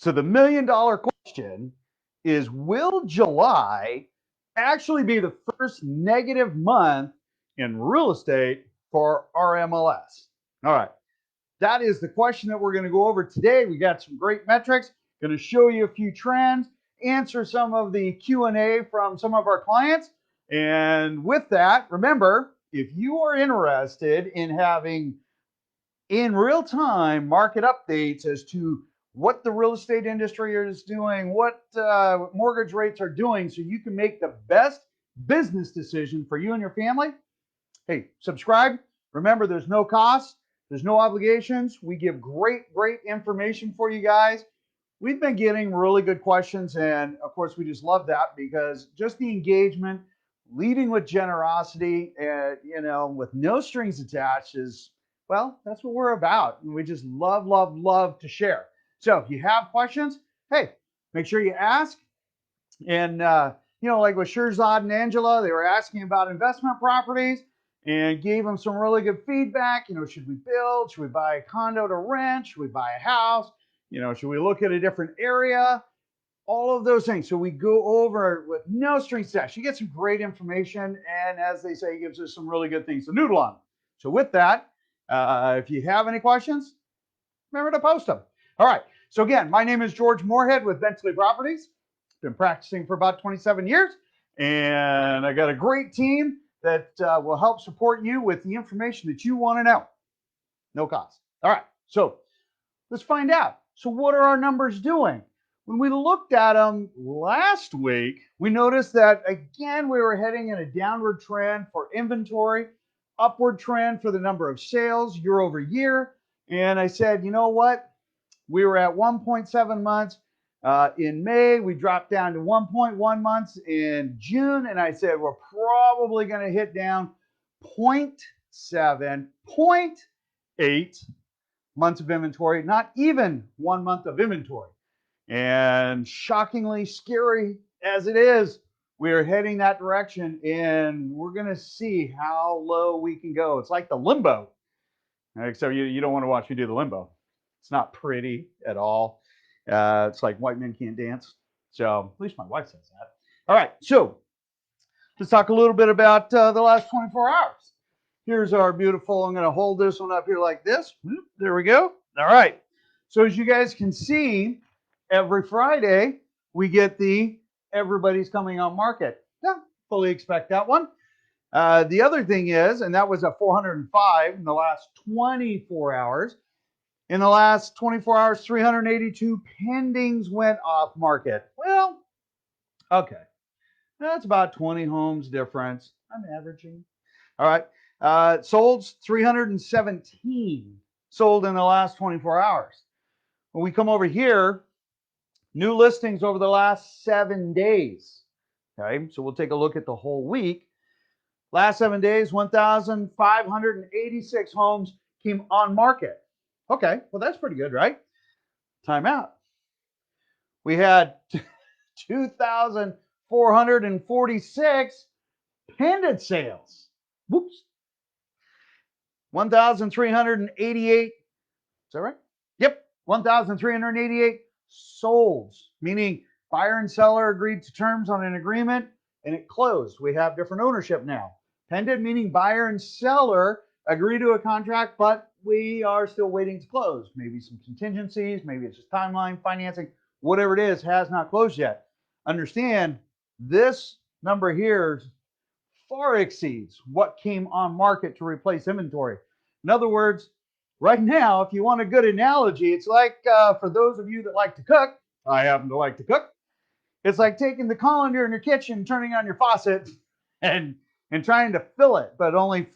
So the $1,000,000 question is, will July actually be the first negative month in real estate for our MLS? All right. That is the question that we're going to go over today. We got some great metrics, going to show you a few trends, answer some of the Q&A from some of our clients. And with that, remember, if you are interested in having in real time market updates as to what the real estate industry is doing, what mortgage rates are doing, so you can make the best business decision for you and your family, hey, subscribe. Remember, there's no cost, there's no obligations. We give great information for you guys. We've been getting really good questions, and of course, we just love that because just the engagement, leading with generosity, and with no strings attached is, well, that's what we're about. And we just love to share. So if you have questions, hey, make sure you ask. And like with Shirzad and Angela, they were asking about investment properties and gave them some really good feedback. Should we build? Should we buy a condo to rent? Should we buy a house? Should we look at a different area? All of those things. So we go over with no strings attached. You get some great information, and as they say, it gives us some really good things to noodle on. So with that, if you have any questions, remember to post them. All right. So again, my name is George Moorhead with Bentley Properties. Been practicing for about 27 years, and I got a great team that will help support you with the information that you want to know. No cost. All right. So let's find out. So what are our numbers doing? When we looked at them last week, we noticed that, again, we were heading in a downward trend for inventory, upward trend for the number of sales year over year. And I said, you know what? We were at 1.7 months in May. We dropped down to 1.1 months in June. And I said, we're probably going to hit down 0.7, 0.8 months of inventory, not even 1 month of inventory. And shockingly scary as it is, we are heading that direction, and we're going to see how low we can go. It's like the limbo. Except you don't want to watch me do the limbo. It's not pretty at all. It's like white men can't dance. So at least my wife says that. All right, so let's talk a little bit about the last 24 hours. Here's our beautiful, I'm going to hold this one up here like this. There we go. All right. So as you guys can see, every Friday we get the everybody's coming on market. Yeah, fully expect that one. The other thing is, and that was a 405 in the last 24 hours. In the last 24 hours, 382 pendings went off market. Well, okay. That's about 20 homes difference. I'm averaging. All right. Solds 317 sold in the last 24 hours. When we come over here, new listings over the last 7 days. Okay, so we'll take a look at the whole week. Last 7 days, 1,586 homes came on market. Okay, well, that's pretty good, right? Time out. We had 2,446 pending sales. Whoops. 1,388. Is that right? Yep. 1,388 solds, meaning buyer and seller agreed to terms on an agreement and it closed. We have different ownership now. Pending meaning buyer and seller agree to a contract, but we are still waiting to close. Maybe some contingencies, maybe it's just timeline, financing, whatever it is, has not closed yet. Understand, this number here far exceeds what came on market to replace inventory. In other words, right now, if you want a good analogy, it's like for those of you that like to cook, I happen to like to cook, it's like taking the colander in your kitchen, turning on your faucet, and trying to fill it, but only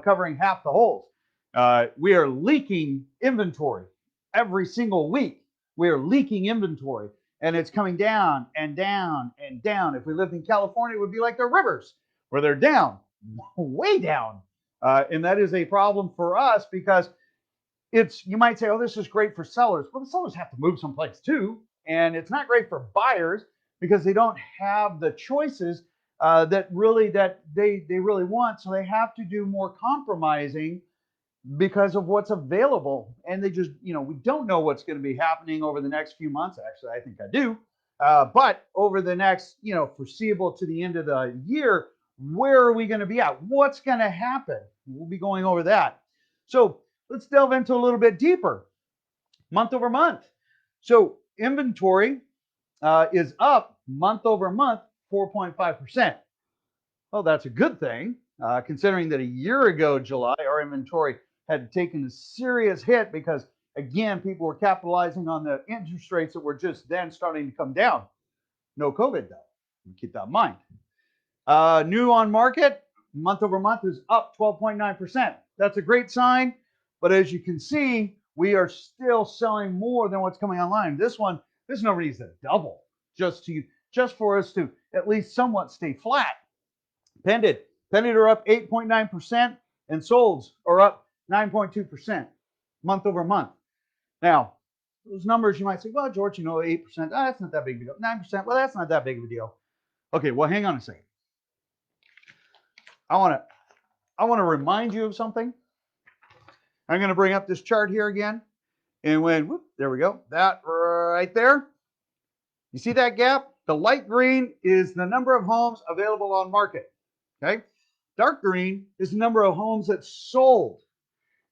covering half the holes. We are leaking inventory every single week. We are leaking inventory, and it's coming down and down and down. If we lived in California, it would be like the rivers, where they're down, way down. And that is a problem for us because you might say, oh, this is great for sellers. Well, the sellers have to move someplace too. And it's not great for buyers because they don't have the choices that they really want. So they have to do more compromising because of what's available. And they just, we don't know what's going to be happening over the next few months. Actually, I think I do. But over the next, foreseeable to the end of the year, where are we going to be at? What's going to happen? We'll be going over that. So let's delve into a little bit deeper, month over month. So inventory is up month over month 4.5%. Well, that's a good thing, considering that a year ago, July, our inventory had taken a serious hit because, again, people were capitalizing on the interest rates that were just then starting to come down. No COVID, though. Keep that in mind. New on market, month over month, is up 12.9%. That's a great sign. But as you can see, we are still selling more than what's coming online. This number needs to double just for us to at least somewhat stay flat. Pended are up 8.9%, and solds are up 9.2% month over month. Now, those numbers you might say, well, George, 8%, that's not that big of a deal. 9%, well, that's not that big of a deal. Okay, well, hang on a second. I want to remind you of something. I'm going to bring up this chart here again. And there we go. That right there. You see that gap? The light green is the number of homes available on market. Okay. Dark green is the number of homes that sold.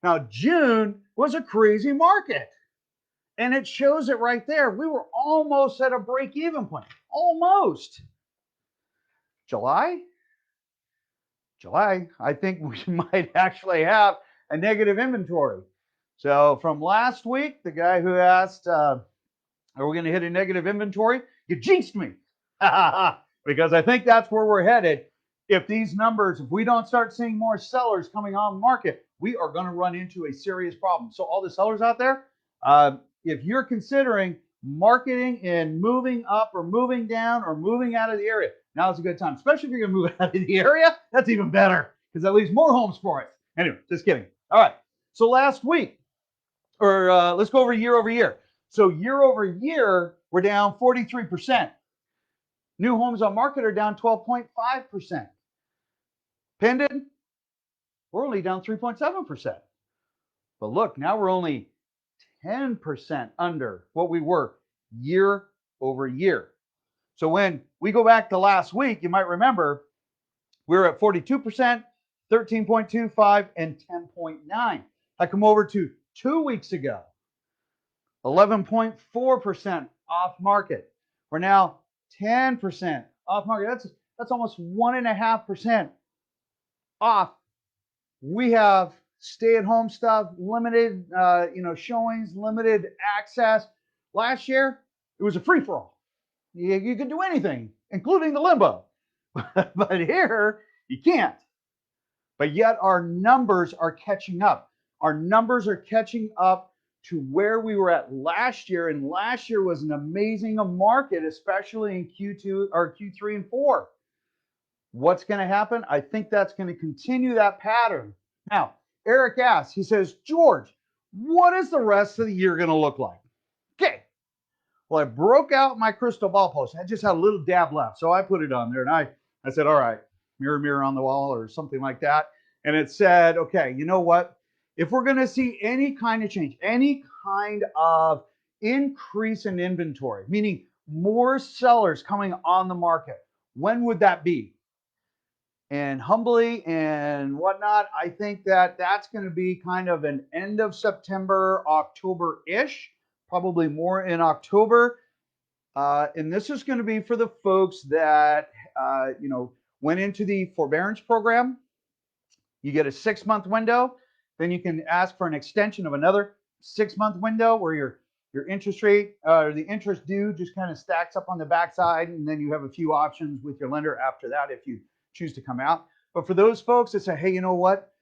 Now, June was a crazy market. And it shows it right there. We were almost at a break-even point. Almost. July, I think we might actually have a negative inventory. So from last week, the guy who asked, are we going to hit a negative inventory? You jinxed me. Because I think that's where we're headed. If we don't start seeing more sellers coming on market, we are going to run into a serious problem. So all the sellers out there, if you're considering marketing and moving up or moving down or moving out of the area, now's a good time. Especially if you're going to move out of the area, that's even better because that leaves more homes for it. Anyway, just kidding. All right. So last week, let's go over year over year. So year over year, we're down 43%. New homes on market are down 12.5%. Pending, we're only down 3.7%. But look, now we're only 10% under what we were year over year. So when we go back to last week, you might remember we were at 42%, 13.25, and 10.9. I come over to 2 weeks ago, 11.4% off market. We're now 10% off market. That's almost 1.5% off. We have stay-at-home stuff, limited, showings, limited access. Last year, it was a free-for-all. You could do anything, including the limbo. But here, you can't. But yet our numbers are catching up. Our numbers are catching up to where we were at last year. And last year was an amazing market, especially in Q2 or Q3 and 4. What's going to happen? I think that's going to continue that pattern. Now, Eric asks, he says, George, what is the rest of the year going to look like? Okay. Well, I broke out my crystal ball post. I just had a little dab left. So I put it on there and I said, all right, mirror on the wall or something like that. And it said, okay, you know what? If we're going to see any kind of change, any kind of increase in inventory, meaning more sellers coming on the market, when would that be? And humbly and whatnot, I think that's going to be kind of an end of September, October-ish, probably more in October. And this is going to be for the folks that, went into the forbearance program. You get a 6-month window. Then you can ask for an extension of another 6-month window where your interest rate or the interest due just kind of stacks up on the backside. And then you have a few options with your lender after that if you choose to come out. But for those folks that say, hey, you know what?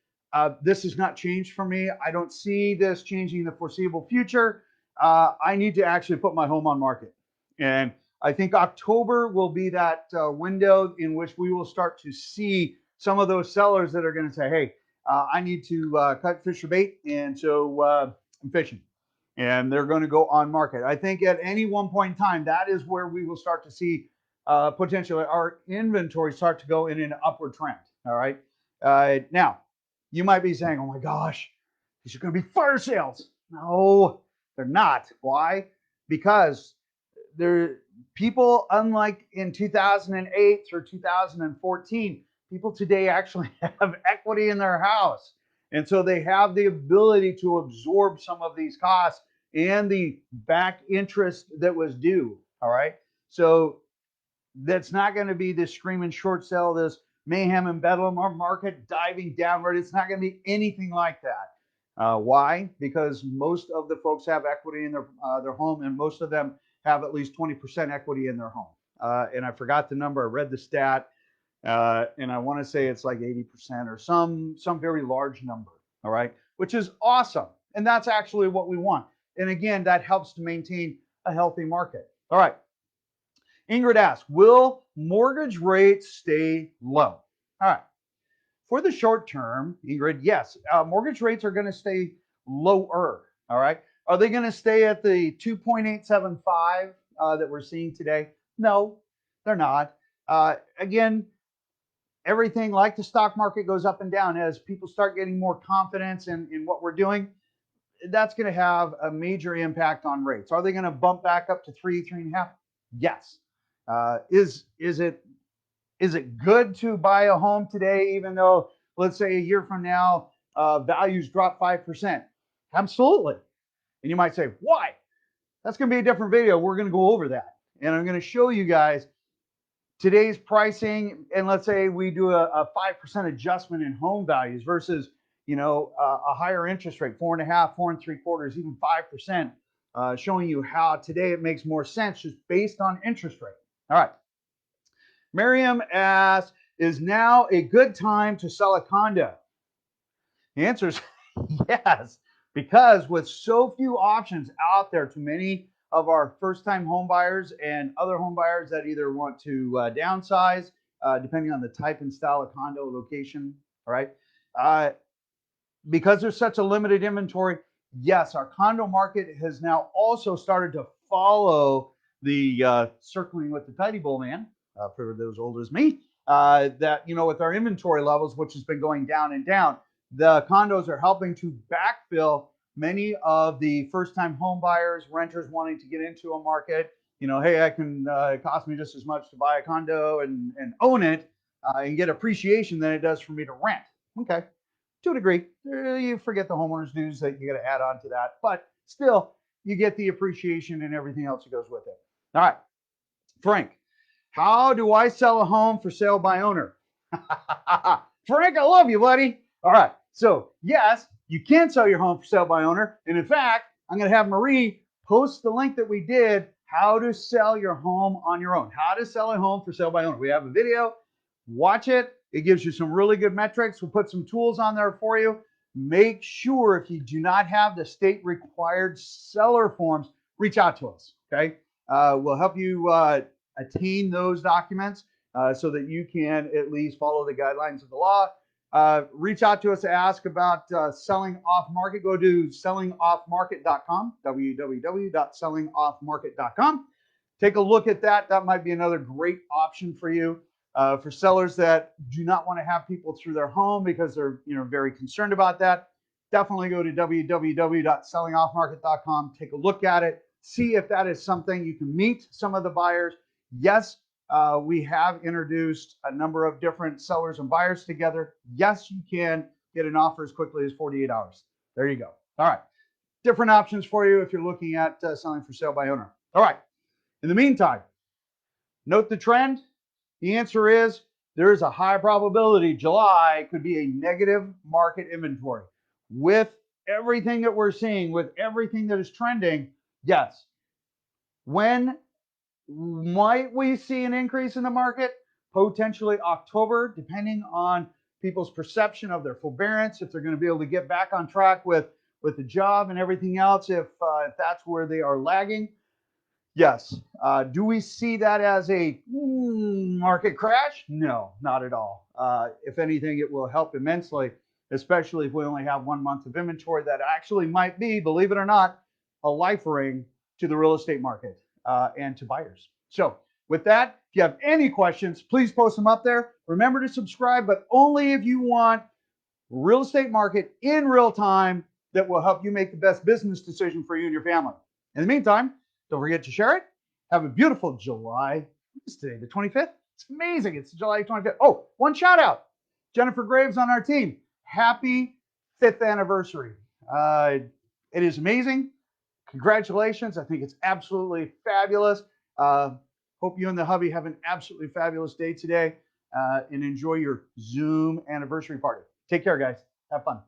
This has not changed for me. I don't see this changing in the foreseeable future. I need to actually put my home on market. And I think October will be that window in which we will start to see some of those sellers that are going to say, hey, I need to cut fish or bait. And so I'm fishing. And they're going to go on market. I think at any one point in time, that is where we will start to see potentially our inventory start to go in an upward trend. All right. Now, you might be saying, oh my gosh, these are going to be fire sales. No, they're not. Why? Because there people, unlike in 2008 through 2014, people today actually have equity in their house. And so they have the ability to absorb some of these costs and the back interest that was due. All right. So that's not going to be this screaming short sale, this mayhem and bedlam or market diving downward. It's not going to be anything like that. Why? Because most of the folks have equity in their home, and most of them have at least 20% equity in their home. And I forgot the number. I read the stat, and I want to say it's like 80% or some very large number. All right, which is awesome, and that's actually what we want. And again, that helps to maintain a healthy market. All right. Ingrid asks, will mortgage rates stay low? All right. For the short term, Ingrid, yes, mortgage rates are going to stay lower. All right. Are they going to stay at the 2.875 that we're seeing today? No, they're not. Again, everything like the stock market goes up and down as people start getting more confidence in what we're doing. That's going to have a major impact on rates. Are they going to bump back up to 3.5? Yes. Is it good to buy a home today, even though, let's say, a year from now, values drop 5%? Absolutely. And you might say, why? That's going to be a different video. We're going to go over that. And I'm going to show you guys today's pricing. And let's say we do a 5% adjustment in home values versus, a higher interest rate, 4.5%, 4.75%, even 5%, showing you how today it makes more sense just based on interest rate. All right. Miriam asks, is now a good time to sell a condo? The answer is yes, because with so few options out there to many of our first-time home buyers and other home buyers that either want to downsize, depending on the type and style of condo location, all right? Because there's such a limited inventory, yes, our condo market has now also started to follow the circling with the tidy bowl man, for those old as me, that, with our inventory levels, which has been going down and down, the condos are helping to backfill many of the first-time home buyers, renters wanting to get into a market. Hey, it costs me just as much to buy a condo and own it and get appreciation than it does for me to rent. Okay. To a degree, you forget the homeowner's dues that you got to add on to that, but still, you get the appreciation and everything else that goes with it. All right, Frank, how do I sell a home for sale by owner? Frank, I love you, buddy. All right, so yes, you can sell your home for sale by owner, and in fact, I'm going to have Marie post the link that we did, how to sell your home on your own, how to sell a home for sale by owner. We have a video. Watch it. It gives you some really good metrics. We'll put some tools on there for you. Make sure if you do not have the state required seller forms, reach out to us. Okay. We'll help you attain those documents so that you can at least follow the guidelines of the law. Reach out to us to ask about selling off market. Go to sellingoffmarket.com, www.sellingoffmarket.com. Take a look at that. That might be another great option for you. For sellers that do not want to have people through their home because they're very concerned about that, definitely go to www.sellingoffmarket.com. Take a look at it. See if that is something you can meet some of the buyers. Yes, we have introduced a number of different sellers and buyers together. Yes, you can get an offer as quickly as 48 hours. There you go. All right. Different options for you if you're looking at selling for sale by owner. All right. In the meantime, note the trend. The answer is there is a high probability July could be a negative market inventory. With everything that we're seeing, with everything that is trending, yes. When might we see an increase in the market? Potentially October, depending on people's perception of their forbearance, if they're going to be able to get back on track with the job and everything else, if that's where they are lagging. Yes. Do we see that as a market crash? No, not at all. If anything, it will help immensely, especially if we only have 1 month of inventory. That actually might be, believe it or not, a life ring to the real estate market and to buyers. So with that, if you have any questions, please post them up there. Remember to subscribe, but only if you want real estate market in real time that will help you make the best business decision for you and your family. In the meantime, don't forget to share it. Have a beautiful July. What's today, the 25th? It's amazing. It's July 25th. Oh, one shout out. Jennifer Graves on our team. Happy 5th anniversary. It is amazing. Congratulations. I think it's absolutely fabulous. Hope you and the hubby have an absolutely fabulous day today and enjoy your Zoom anniversary party. Take care, guys. Have fun.